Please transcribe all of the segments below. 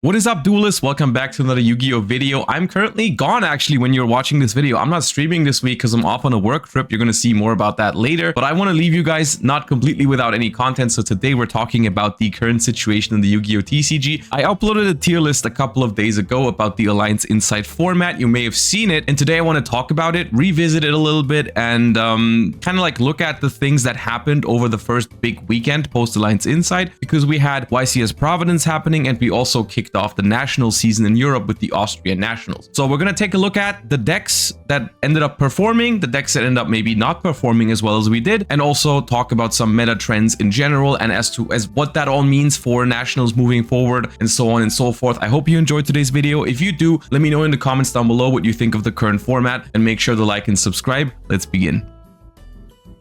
What is up, duelists? Welcome back to another Yu-Gi-Oh video. I'm currently gone actually when you're watching this video. I'm not streaming this week because I'm off on a work trip. You're going to see more about that later. But I want to leave you guys not completely without any content. So today we're talking about the current situation in the Yu-Gi-Oh TCG. I uploaded a tier list a couple of days ago about the Alliance Insight format. You may have seen it. And today I want to talk about it, revisit it a little bit, and kind of like look at the things that happened over the first big weekend post Alliance Insight, because we had YCS Providence happening and we also kicked off the national season in Europe with the Austrian nationals. So we're going to take a look at the decks that ended up performing, the decks that ended up maybe not performing as well as we did, and also talk about some meta trends in general and as what that all means for nationals moving forward and so on and so forth. I hope you enjoyed today's video. If you do, let me know in the comments down below what you think of the current format, and make sure to like and subscribe. Let's begin.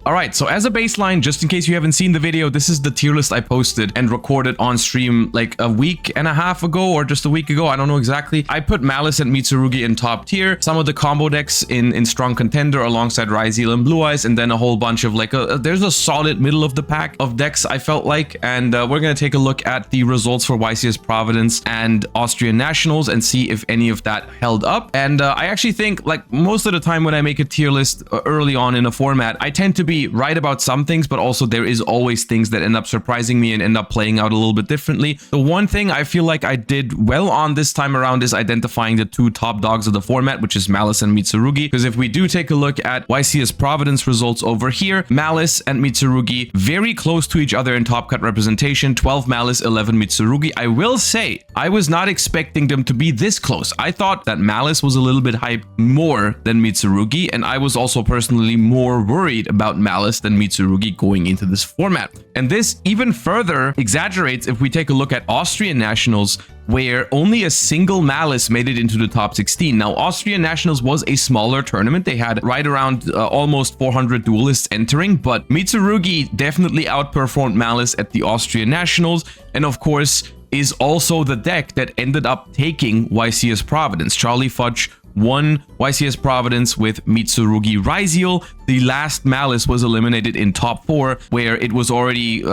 Alright, so as a baseline, just in case you haven't seen the video, this is the tier list I posted and recorded on stream like a week and a half ago or just a week ago. I don't know exactly. I put MALISS and Mitsurugi in top tier, some of the combo decks in strong contender alongside Ryzeal and Blue Eyes, and then a whole bunch of like there's a solid middle of the pack of decks I felt like. And we're going to take a look at the results for YCS Providence and Austrian nationals and see if any of that held up. And I actually think, like most of the time when I make a tier list early on in a format, I tend to be right about some things, but also there is always things that end up surprising me and end up playing out a little bit differently. The one thing I feel like I did well on this time around is identifying the two top dogs of the format, which is MALISS and Mitsurugi. Because if we do take a look at YCS Providence results over here, MALISS and Mitsurugi very close to each other in top cut representation, 12 MALISS, 11 Mitsurugi. I will say I was not expecting them to be this close. I thought that MALISS was a little bit hyped more than Mitsurugi, and I was also personally more worried about MALISS than Mitsurugi going into this format. And this even further exaggerates if we take a look at Austrian nationals, where only a single MALISS made it into the top 16. Now, Austrian nationals was a smaller tournament. They had right around almost 400 duelists entering, but Mitsurugi definitely outperformed MALISS at the Austrian nationals, and of course is also the deck that ended up taking YCS Providence. Charlie Fudge won YCS Providence with Mitsurugi Ryzeal. The last MALISS was eliminated in top 4, where it was already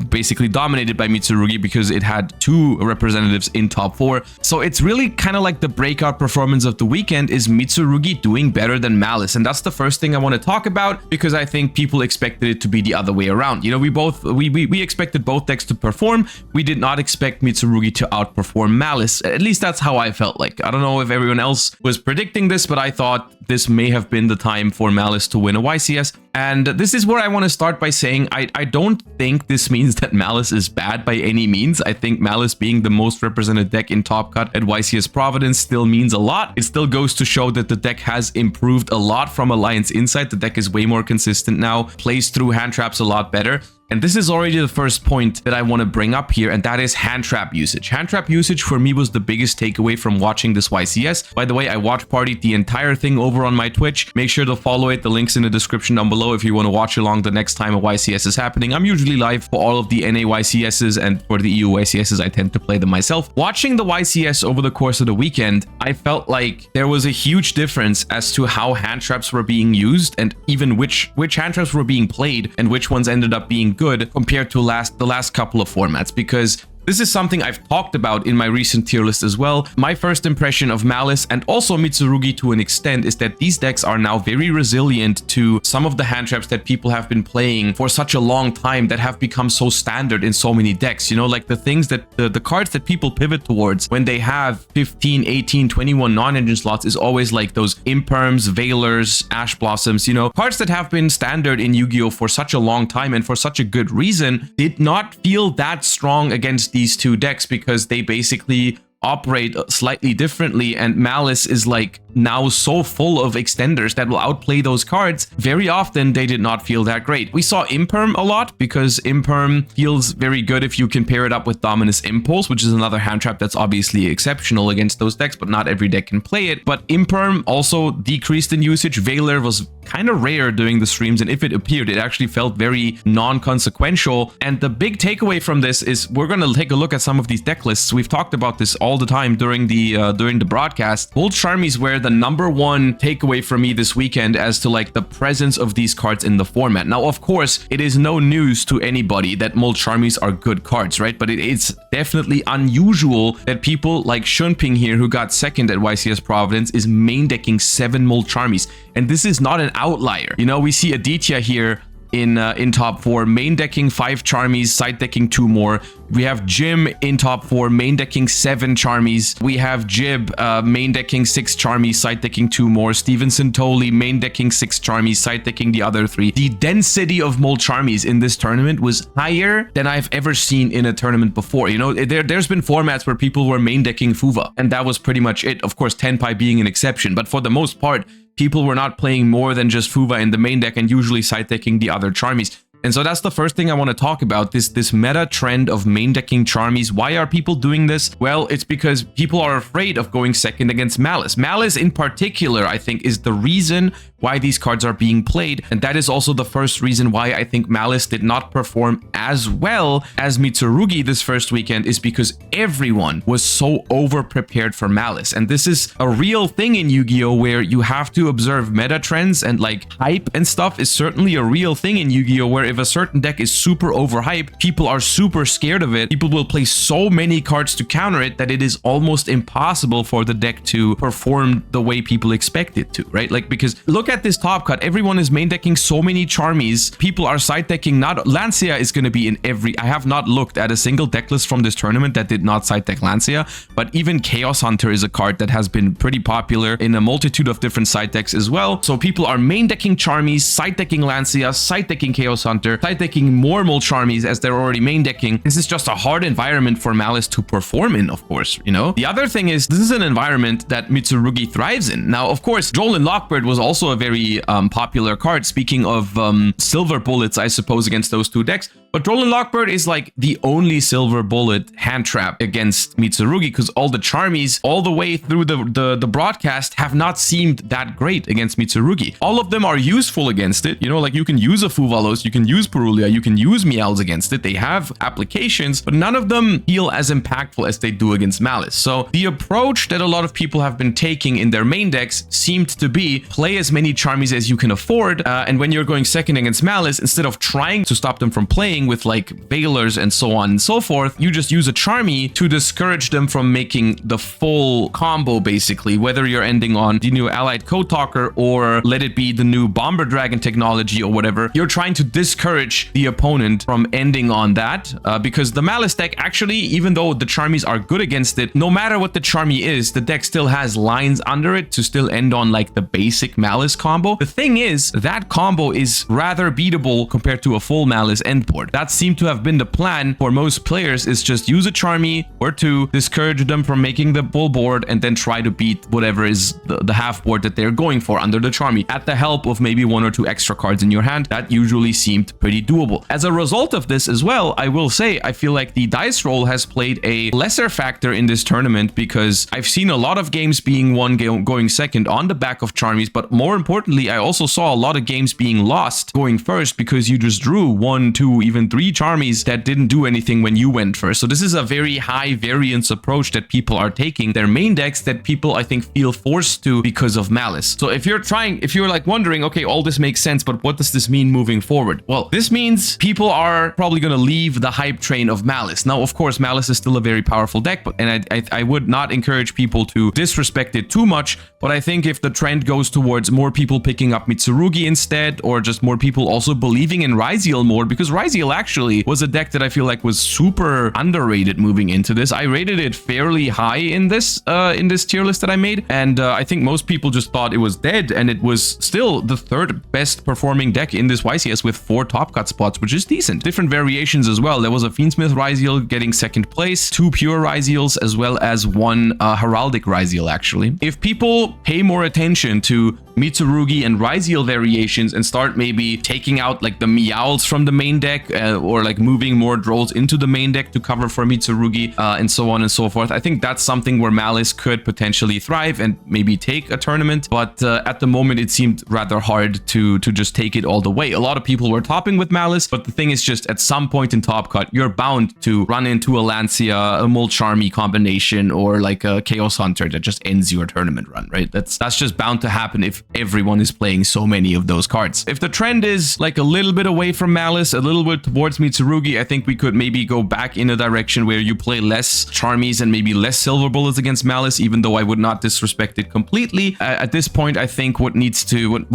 basically dominated by Mitsurugi because it had 2 representatives in top 4. So it's really kind of like the breakout performance of the weekend is Mitsurugi doing better than MALISS. And that's the first thing I want to talk about, because I think people expected it to be the other way around. You know, we expected both decks to perform. We did not expect Mitsurugi to outperform MALISS. At least that's how I felt like. I don't know if everyone else was predicting this, but I thought this may have been the time for MALISS to win a YCS. And this is where I want to start by saying I don't think this means that MALISS is bad by any means. I think MALISS being the most represented deck in top cut at YCS Providence still means a lot. It still goes to show that the deck has improved a lot from Alliance Insight. The deck is way more consistent now, plays through hand traps a lot better. And this is already the first point that I want to bring up here, and that is hand trap usage. Hand trap usage for me was the biggest takeaway from watching this YCS. By the way, I watch partied the entire thing over on my Twitch. Make sure to follow it. The link's in the description down below if you want to watch along the next time a YCS is happening. I'm usually live for all of the NA YCSs, and for the EU YCSs, I tend to play them myself. Watching the YCS over the course of the weekend, I felt like there was a huge difference as to how hand traps were being used, and even which hand traps were being played and which ones ended up being good compared to the last couple of formats, because this is something I've talked about in my recent tier list as well. My first impression of MALISS and also Mitsurugi to an extent is that these decks are now very resilient to some of the hand traps that people have been playing for such a long time, that have become so standard in so many decks. You know, like the things that the cards that people pivot towards when they have 15, 18, 21 non-engine slots is always like those Imperms, Veilers, Ash Blossoms, you know, cards that have been standard in Yu-Gi-Oh for such a long time and for such a good reason, did not feel that strong against these two decks, because they basically operate slightly differently, and MALISS is like now so full of extenders that will outplay those cards. Very often they did not feel that great. We saw Imperm a lot, because Imperm feels very good if you can pair it up with Dominus Impulse, which is another hand trap that's obviously exceptional against those decks, but not every deck can play it. But Imperm also decreased in usage. Veiler was kind of rare during the streams, and if it appeared, it actually felt very non-consequential. And the big takeaway from this is we're going to take a look at some of these deck lists. We've talked about this all the time during the broadcast. Bold Charmies were the #1 takeaway for me this weekend as to like the presence of these cards in the format. Now, of course, it is no news to anybody that Mold Charmies are good cards, right? But it's definitely unusual that people like Shunping here, who got second at YCS Providence, is main decking 7 Mold Charmies. And this is not an outlier. You know, we see Aditya here in top 4, main decking 5 Charmies, side decking 2 more. We have Jim in top 4, main decking 7 Charmies. We have Jib main decking 6 Charmies, side decking 2 more. Stevenson Tolley main decking 6 Charmies, side decking the other 3. The density of Mold Charmies in this tournament was higher than I've ever seen in a tournament before. You know, there's been formats where people were main decking Fuva, and that was pretty much it. Of course, Tenpai being an exception, but for the most part, people were not playing more than just Fuva in the main deck and usually side decking the other Charmies. And so that's the first thing I want to talk about, this meta trend of main decking Charmies. Why are people doing this? Well, it's because people are afraid of going second against MALISS. MALISS in particular, I think, is the reason why these cards are being played. And that is also the first reason why I think MALISS did not perform as well as Mitsurugi this first weekend, is because everyone was so over-prepared for MALISS. And this is a real thing in Yu-Gi-Oh! Where you have to observe meta trends, and like hype and stuff is certainly a real thing in Yu-Gi-Oh! Where if a certain deck is super overhyped, people are super scared of it. People will play so many cards to counter it that it is almost impossible for the deck to perform the way people expect it to, right? Like, because look at this top cut. Everyone is main decking so many Charmies. People are side decking. Not Lancia is going to be in every... I have not looked at a single deck list from this tournament that did not side deck Lancia, but even Chaos Hunter is a card that has been pretty popular in a multitude of different side decks as well. So people are main decking Charmies, side decking Lancia, side decking Chaos Hunter, side decking more Mold Charmies as they're already main decking. This is just a hard environment for MALISS to perform in, of course, you know? The other thing is, this is an environment that Mitsurugi thrives in. Now, of course, Joel and Lockbird was also a very popular card. Speaking of silver bullets, I suppose, against those two decks. But Droll and Lockbird is like the only silver bullet hand trap against Mitsurugi, because all the Charmies all the way through the broadcast have not seemed that great against Mitsurugi. All of them are useful against it. You know, like you can use a Fuvalos, you can use Perulia, you can use Meows against it. They have applications, but none of them feel as impactful as they do against MALISS. So the approach that a lot of people have been taking in their main decks seemed to be play as many Charmies as you can afford. And when you're going second against MALISS, instead of trying to stop them from playing with like Veilers and so on and so forth, you just use a Charmy to discourage them from making the full combo, basically, whether you're ending on the new Allied Code Talker or let it be the new Bomber Dragon technology or whatever. You're trying to discourage the opponent from ending on that because the MALISS deck actually, even though the Charmies are good against it, no matter what the Charmy is, the deck still has lines under it to still end on like the basic MALISS combo. The thing is, that combo is rather beatable compared to a full MALISS endboard. That seemed to have been the plan for most players, is just use a Charmy or two, discourage them from making the full board, and then try to beat whatever is the half board that they're going for under the Charmy at the help of maybe one or two extra cards in your hand. That usually seemed pretty doable. As a result of this as well, I will say I feel like the dice roll has played a lesser factor in this tournament, because I've seen a lot of games being won going second on the back of Charmies, but more importantly, I also saw a lot of games being lost going first because you just drew 1, 2, even 3 Charmies that didn't do anything when you went first. So this is a very high variance approach that people are taking their main decks, that people I think feel forced to because of MALISS. So if you're like wondering, okay, all this makes sense, but what does this mean moving forward? Well, this means people are probably going to leave the hype train of MALISS. Now, of course, MALISS is still a very powerful deck, but I would not encourage people to disrespect it too much. But I think if the trend goes towards more people picking up Mitsurugi instead, or just more people also believing in Ryziel more, because Ryziel actually was a deck that I feel like was super underrated moving into this. I rated it fairly high in this tier list that I made, and I think most people just thought it was dead, and it was still the 3rd best performing deck in this YCS with 4 top cut spots, which is decent. Different variations as well. There was a Fiendsmith Ryziel getting 2nd place, 2 pure Ryziels, as well as 1 heraldic Ryziel actually. If people pay more attention to Mitsurugi and Ryziel variations and start maybe taking out like the Meowls from the main deck or like moving more Drolls into the main deck to cover for Mitsurugi and so on and so forth. I think that's something where MALISS could potentially thrive and maybe take a tournament, but at the moment it seemed rather hard to just take it all the way. A lot of people were topping with MALISS, but the thing is just at some point in Top Cut, you're bound to run into a Lancia, a Molcharmy combination, or like a Chaos Hunter that just ends your tournament run, right? That's just bound to happen if everyone is playing so many of those cards. If the trend is like a little bit away from MALISS, a little bit towards Mitsurugi, I think we could maybe go back in a direction where you play less Charmies and maybe less Silver Bullets against MALISS, even though I would not disrespect it completely. At this point, I think what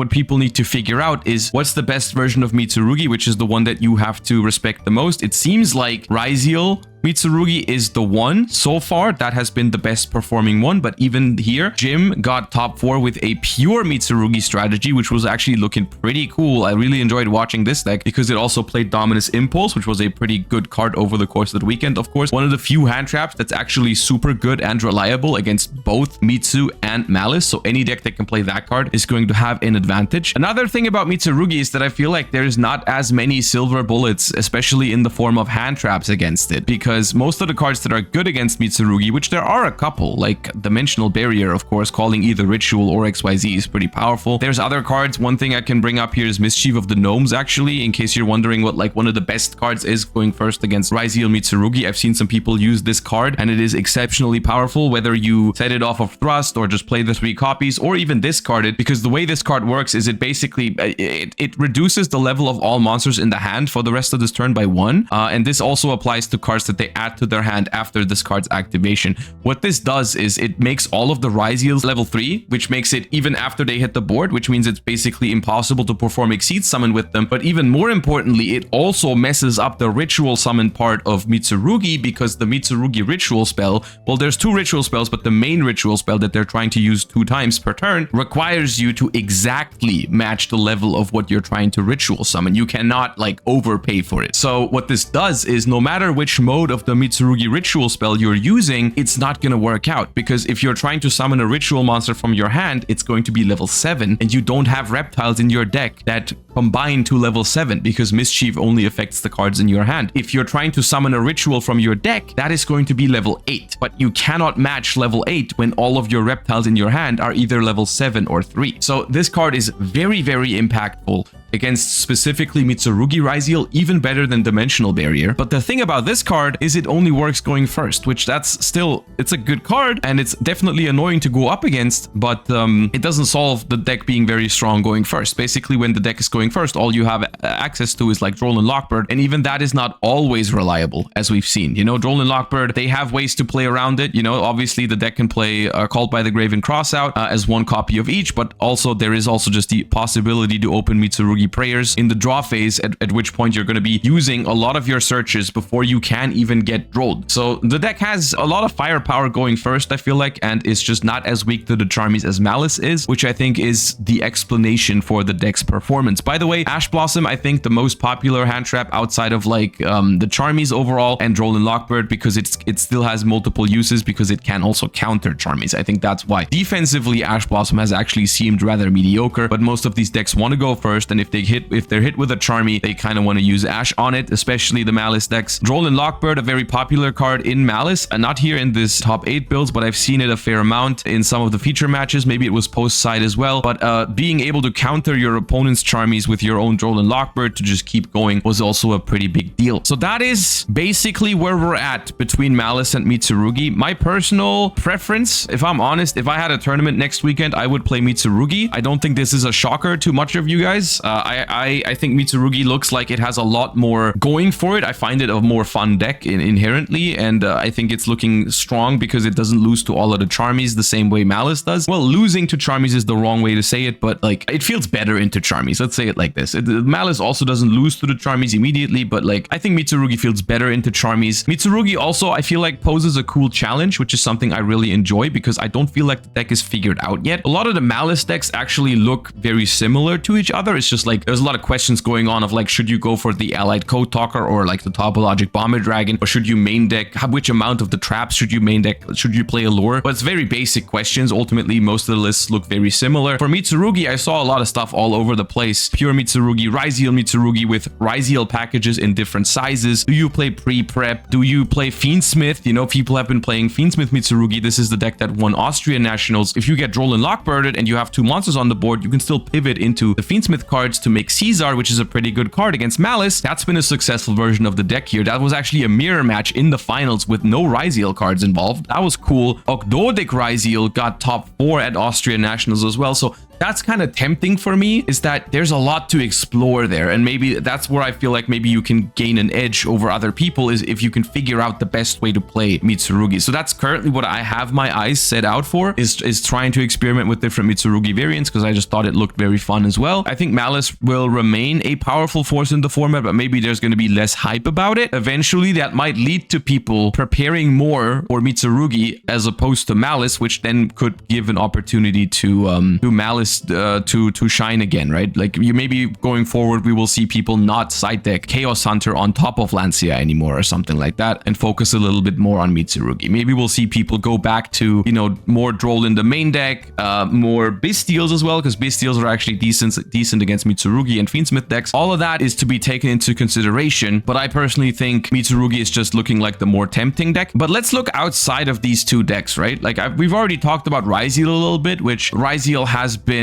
people need to figure out is what's the best version of Mitsurugi, which is the one that you have to respect the most. It seems like Ryziel Mitsurugi is the one so far that has been the best performing one, but even here, Jim got top 4 with a pure Mitsurugi strategy, which was actually looking pretty cool. I really enjoyed watching this deck because it also played Dominus Impulse, which was a pretty good card over the course of the weekend. Of course, one of the few hand traps that's actually super good and reliable against both Mitsu and MALISS, so any deck that can play that card is going to have an advantage. Another thing about Mitsurugi is that I feel like there's not as many Silver Bullets, especially in the form of hand traps against it, because most of the cards that are good against Mitsurugi, which there are a couple, like Dimensional Barrier, of course, calling either Ritual or XYZ is pretty powerful. There's other cards. One thing I can bring up here is Mischief of the Gnomes, actually, in case you're wondering what like one of the best cards is going first against Ryziel Mitsurugi. I've seen some people use this card and it is exceptionally powerful, whether you set it off of Thrust or just play the 3 copies or even discard it, because the way this card works is it basically it reduces the level of all monsters in the hand for the rest of this turn by 1, and this also applies to cards that they add to their hand after this card's activation. What this does is it makes all of the Ryziels level 3, which makes it even after they hit the board, which means it's basically impossible to perform Exceed Summon with them. But even more importantly, it also messes up the Ritual Summon part of Mitsurugi, because the Mitsurugi Ritual spell, well, there's 2 Ritual spells, but the main Ritual spell that they're trying to use 2 times per turn requires you to exactly match the level of what you're trying to Ritual Summon. You cannot like overpay for it. So what this does is no matter which mode of the Mitsurugi Ritual spell you're using, it's not going to work out, because if you're trying to summon a Ritual monster from your hand, it's going to be level 7, and you don't have reptiles in your deck that combine to level 7, because Mischief only affects the cards in your hand. If you're trying to summon a Ritual from your deck, that is going to be level 8, but you cannot match level 8 when all of your reptiles in your hand are either level 7 or 3. So this card is very, very impactful against specifically Mitsurugi Ryziel, even better than Dimensional Barrier. But the thing about this card is it only works going first, which that's still, it's a good card and it's definitely annoying to go up against, but it doesn't solve the deck being very strong going first. Basically, when the deck is going first, all you have access to is like Droll and Lockbird, and even that is not always reliable, as we've seen. You know, Droll and Lockbird, they have ways to play around it. You know, obviously the deck can play Called by the Grave and Crossout as 1 copy of each, but also there is also just the possibility to open Mitsurugi Prayers in the draw phase, at which point you're going to be using a lot of your searches before you can even get drolled. So the deck has a lot of firepower going first, I feel like, and is just not as weak to the Charmies as MALISS is, which I think is the explanation for the deck's performance. By the way, Ash Blossom, I think the most popular hand trap outside of like the Charmies overall and Droll and Lockbird, because it still has multiple uses, because it can also counter Charmies. I think that's why. Defensively, Ash Blossom has actually seemed rather mediocre, but most of these decks want to go first, and if they're hit with a Charmy, they kind of want to use Ash on it, especially the MALISS decks. Droll and Lockbird, a very popular card in MALISS, and not here in this top 8 builds, but I've seen it a fair amount in some of the feature matches. Maybe it was post side as well, but being able to counter your opponent's Charmies with your own Droll and Lockbird to just keep going was also a pretty big deal. So that is basically where we're at between MALISS and Mitsurugi. My personal preference, if I'm honest, if I had a tournament next weekend, I would play Mitsurugi. I don't think this is a shocker to much of you guys. I think Mitsurugi looks like it has a lot more going for it. I find it a more fun deck inherently, and I think it's looking strong because it doesn't lose to all of the Charmies the same way MALISS does. Well, losing to Charmies is the wrong way to say it, but like it feels better into Charmies. Let's say it like this. MALISS also doesn't lose to the Charmies immediately, but like I think Mitsurugi feels better into Charmies. Mitsurugi also, I feel like, poses a cool challenge, which is something I really enjoy because I don't feel like the deck is figured out yet. A lot of the MALISS decks actually look very similar to each other. It's just like, there's a lot of questions going on of like, should you go for the allied code talker or like the topologic bomber dragon, or should you main deck, which amount of the traps should you main deck, should you play allure? But it's very basic questions. Ultimately, most of the lists look very similar. For Mitsurugi, I saw a lot of stuff all over the place. Pure Mitsurugi, Ryziel Mitsurugi with Ryziel packages in different sizes. Do you play pre-prep? Do you play Fiendsmith? You know, people have been playing Fiendsmith Mitsurugi. This is the deck that won Austrian Nationals. If you get Droll Lockbirded and you have 2 monsters on the board, you can still pivot into the Fiendsmith cards to make Caesar, which is a pretty good card against Malice. That's been a successful version of the deck here. That was actually a mirror match in the finals with no Ryziel cards involved. That was cool. Ogdodic Ryziel got top 4 at Austrian Nationals as well. So that's kind of tempting for me, is that there's a lot to explore there. And maybe that's where I feel like maybe you can gain an edge over other people, is if you can figure out the best way to play Mitsurugi. So that's currently what I have my eyes set out for, is trying to experiment with different Mitsurugi variants, because I just thought it looked very fun as well. I think Malice will remain a powerful force in the format, but maybe there's going to be less hype about it. Eventually, that might lead to people preparing more for Mitsurugi as opposed to Malice, which then could give an opportunity to Malice to shine again, right? Like, you maybe going forward, we will see people not side deck Chaos Hunter on top of Lancia anymore or something like that, and focus a little bit more on Mitsurugi. Maybe we'll see people go back to, you know, more Droll in the main deck, more Bistials as well, because Bistials are actually decent against Mitsurugi and Fiendsmith decks. All of that is to be taken into consideration, but I personally think Mitsurugi is just looking like the more tempting deck. But let's look outside of these 2 decks, right? Like, we've already talked about Ryziel a little bit, which Ryziel has been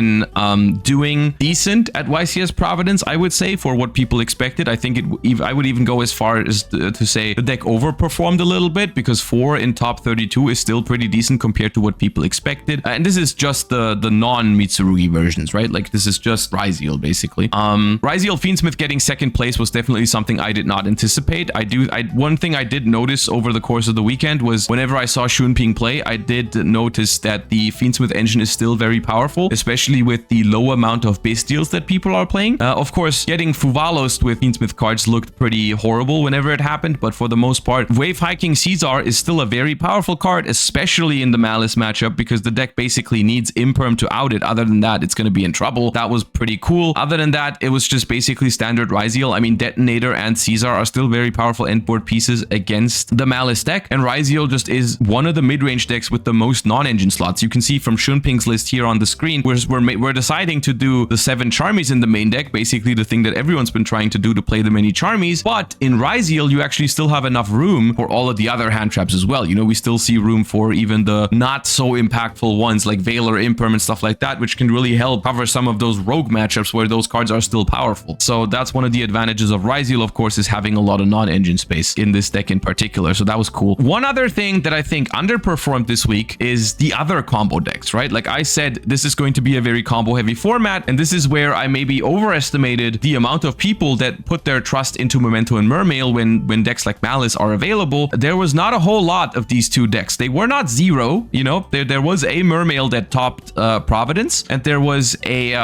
doing decent at YCS Providence, I would say, for what people expected. I think I would even go as far as to say the deck overperformed a little bit, because 4 in top 32 is still pretty decent compared to what people expected. And this is just the non-Mitsurugi versions, right? Like, this is just Ryziel, basically. Ryziel Fiendsmith getting 2nd place was definitely something I did not anticipate. One thing I did notice over the course of the weekend was whenever I saw Shunping play, I did notice that the Fiendsmith engine is still very powerful, especially with the low amount of Bistials that people are playing. Of course, getting Fuvalos with Fiendsmith cards looked pretty horrible whenever it happened, but for the most part, Wave Hiking Caesar is still a very powerful card, especially in the Malice matchup, because the deck basically needs Imperm to out it. Other than that, it's going to be in trouble. That was pretty cool. Other than that, it was just basically standard Ryziel. I mean, Detonator and Caesar are still very powerful endboard pieces against the Malice deck, and Ryziel just is one of the mid-range decks with the most non-engine slots. You can see from Shunping's list here on the screen, we're deciding to do the 7 Charmies in the main deck, basically the thing that everyone's been trying to do to play the many Charmies. But in Ryziel, you actually still have enough room for all of the other hand traps as well. You know, we still see room for even the not so impactful ones like Valor, Imperm, and stuff like that, which can really help cover some of those rogue matchups where those cards are still powerful. So that's one of the advantages of Ryziel, of course, is having a lot of non-engine space in this deck in particular. So that was cool. One other thing that I think underperformed this week is the other combo decks, right? Like I said, this is going to be a very combo heavy format, and this is where I maybe overestimated the amount of people that put their trust into Memento and Mermail when decks like Malice are available. There was not a whole lot of these 2 decks. They were not zero, you know. There was a Mermail that topped Providence, and there was a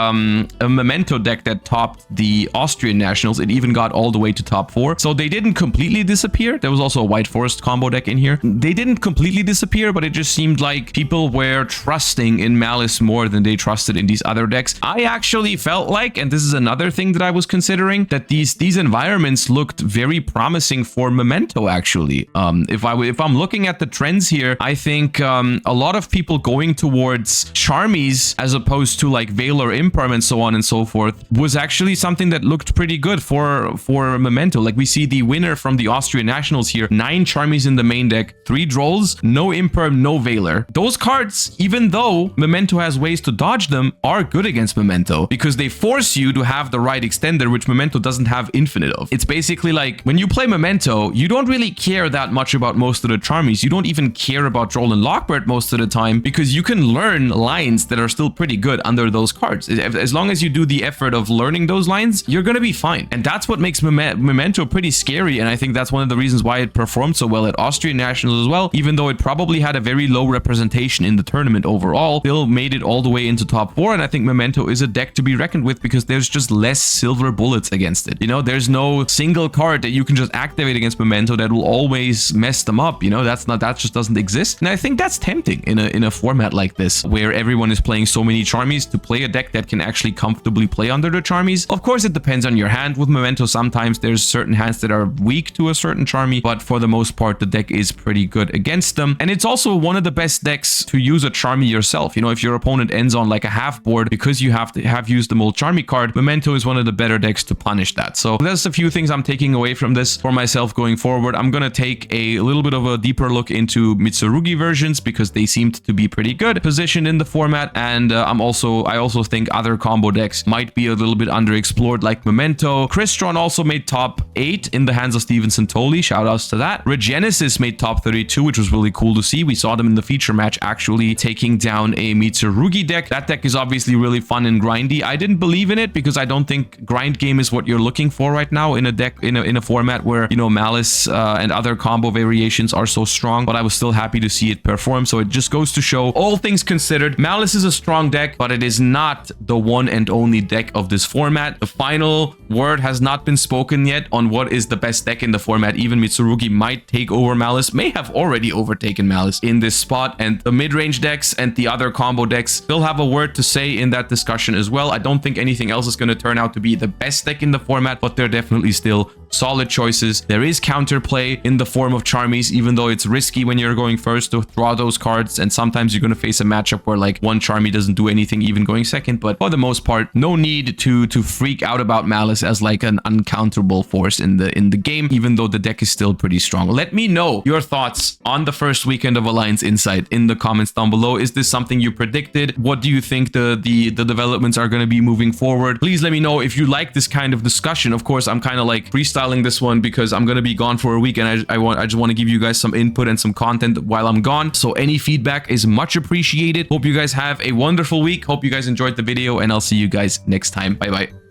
Memento deck that topped the Austrian Nationals. It even got all the way to top 4. So they didn't completely disappear. There was also a White Forest combo deck in here. They didn't completely disappear, but it just seemed like people were trusting in Malice more than they trusted in these other decks. I actually felt like, and this is another thing that I was considering, that these environments looked very promising for Memento, actually. If I'm looking at the trends here, I think a lot of people going towards Charmies as opposed to like Valor, Imperm, and so on and so forth was actually something that looked pretty good for Memento. Like, we see the winner from the Austrian Nationals here, 9 Charmies in the main deck, 3 Drolls, no Imperm, no Valor. Those cards, even though Memento has ways to dodge them, are good against Memento because they force you to have the right extender, which Memento doesn't have infinite of. It's basically like when you play Memento, you don't really care that much about most of the Charmies. You don't even care about Droll and Lockbird most of the time because you can learn lines that are still pretty good under those cards. As long as you do the effort of learning those lines, you're going to be fine. And that's what makes Memento pretty scary. And I think that's one of the reasons why it performed so well at Austrian Nationals as well. Even though it probably had a very low representation in the tournament overall, still made it all the way into top top 4, and I think Memento is a deck to be reckoned with because there's just less silver bullets against it. You know, there's no single card that you can just activate against Memento that will always mess them up. You know, that just doesn't exist. And I think that's tempting in a format like this, where everyone is playing so many Charmies, to play a deck that can actually comfortably play under the Charmies. Of course, it depends on your hand. With Memento, sometimes there's certain hands that are weak to a certain Charmy, but for the most part, the deck is pretty good against them. And it's also one of the best decks to use a Charmy yourself. You know, if your opponent ends on like a half board because you have used the old Charmy card, Memento is one of the better decks to punish that. So there's a few things I'm taking away from this for myself going forward. I'm gonna take a little bit of a deeper look into Mitsurugi versions because they seemed to be pretty good positioned in the format, and I also think other combo decks might be a little bit underexplored, like Memento. Crystron also made top 8 in the hands of Steven Santoli. Shoutouts to that. Regenesis made top 32, which was really cool to see. We saw them in the feature match actually taking down a Mitsurugi deck. That deck is obviously really fun and grindy. I didn't believe in it because I don't think grind game is what you're looking for right now in a deck in a format where, you know, Malice and other combo variations are so strong, but I was still happy to see it perform. So it just goes to show, all things considered, Malice is a strong deck, but it is not the one and only deck of this format. The final word has not been spoken yet on what is the best deck in the format. Even Mitsurugi might take over Malice, may have already overtaken Malice in this spot, and the mid-range decks and the other combo decks still have a word to say in that discussion as well. I don't think anything else is going to turn out to be the best deck in the format, but they're definitely still solid choices. There is counterplay in the form of Charmies, even though it's risky when you're going first to draw those cards, and sometimes you're going to face a matchup where like one Charmy doesn't do anything even going second. But for the most part, no need to freak out about Malice as like an uncounterable force in the game, even though the deck is still pretty strong. Let me know your thoughts on the first weekend of Alliance Insight in the comments down below. Is this something you predicted? What do you think the developments are going to be moving forward? Please let me know if you like this kind of discussion. Of course, I'm kind of like freestyling this one because I'm going to be gone for a week, and I just want to give you guys some input and some content while I'm gone. So any feedback is much appreciated. Hope you guys have a wonderful week. Hope you guys enjoyed the video, and I'll see you guys next time. Bye bye.